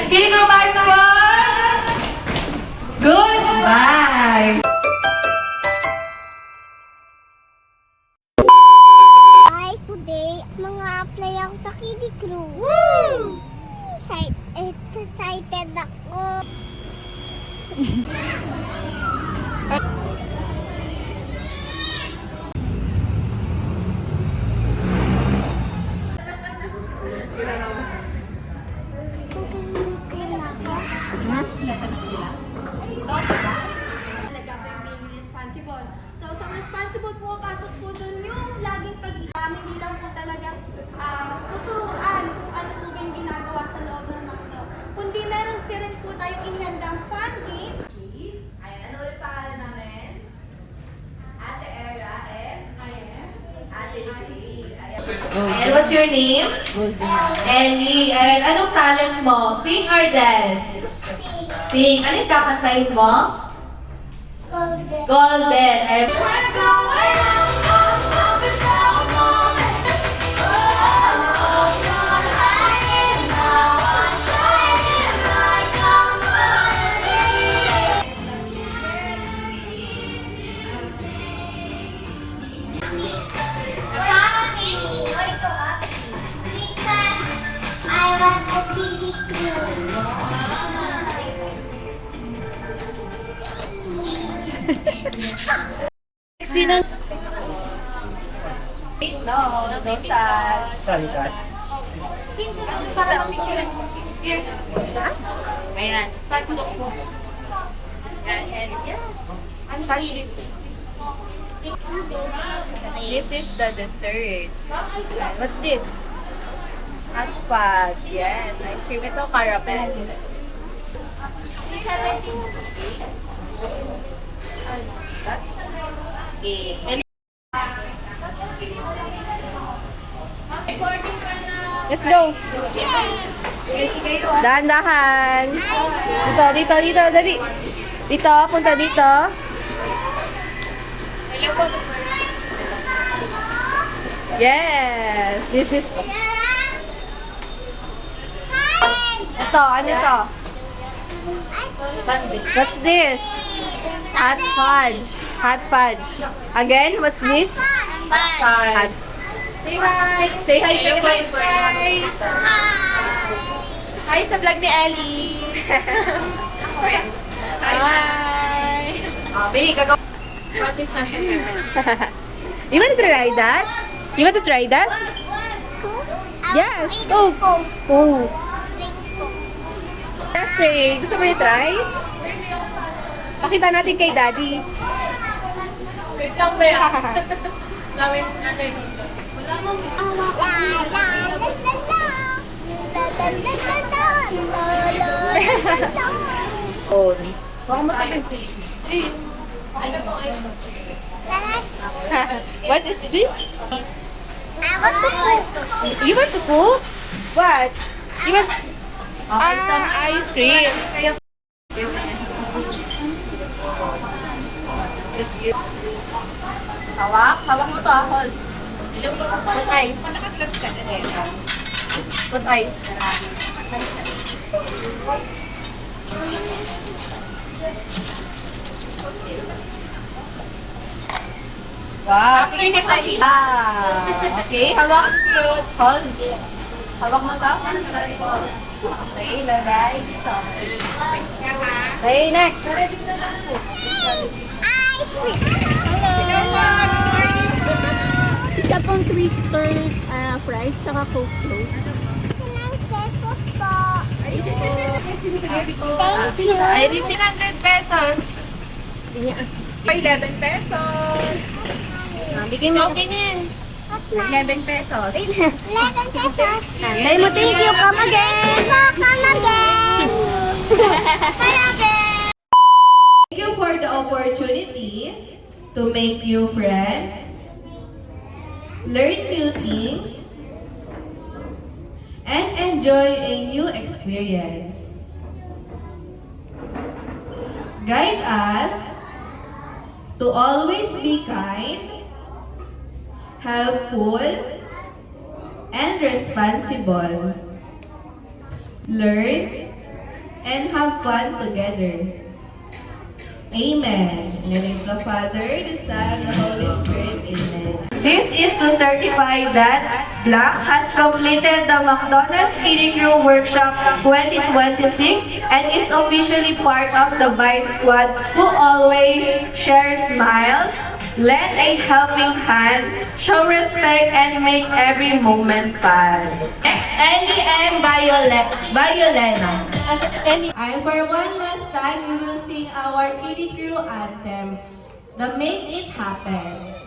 Pili ko vibes for good vibes. Guys, today, mga-apply ako sa Kiddie Crew. Woo! Excited ako. So, sa responsible po, pasok po dun yung laging pag-iami, hindi lang po talaga tuturuan kung ano po yung ginagawa sa loob ng McDo. Kundi meron pa rin po tayong inihandang fun games. Ayan, ano ulit pangalan namin? Ate Era and Ate G. And what's your name? Ellie. And anong talent mo? Sing or dance? Sing. Ano yung kakantahin mo? Golden. Golden. And Because I want the Kiddie Crew. sino? No, don't touch. Sorry, Kat. Ayan. Touch this. This is the dessert. What's this? Hot fudge. Yes, ice cream. Ito caramel. Okay. Let's go. Dahan-dahan. Dito, dali. Dito, punta dito. Yes, this is... Ito, ano ito? What's this? Hot fudge. Hot fudge. Again, what's this? Hot. Say hi. Say hi to my friend. Hi sa vlog ni Ellie. Hi. Bili, gagawa. You want to try that? You want to try that? Yes, go. Go. Esther, gusto mo i-try? Pakita natin kay Daddy. Wait lang ba yan? Gawin natin dito. Wala mong Oh, baka matabi. Ano po kayo? What is this? I want to cook. You want to cook? What? You want... ice cream. Hawak? Hawak mo to, hold. Put ice. Put ice. Wow. Okay, hawak. Hold. Hawak mo to. Okay, lagay dito. Okay, next. Ice cream. Hello. Isa pong twister fries, tsaka Coke float. 9 pesos po. Thank you. Ay, 100 pesos. 11 pesos. Bigyan mo. Okay na yan. 11 pesos. 11 pesos. Say mo thank you, come again. Come again. Come again. Thank you for the opportunity to make new friends, learn new things, and enjoy a new experience. Guide us to always be kind, helpful, and responsible. Learn, and have fun together. Amen. In the name of the Father, the Son, and the Holy Spirit. Amen. This is to certify that Black has completed the McDonald's Kiddie Crew Workshop 2026 and is officially part of the Vibe Squad who always shares smiles, lend a helping hand, show respect, and make every moment fun. Next, Ellie and Violena. And for one last time, we will sing our Kiddie Crew anthem, the Make It Happen.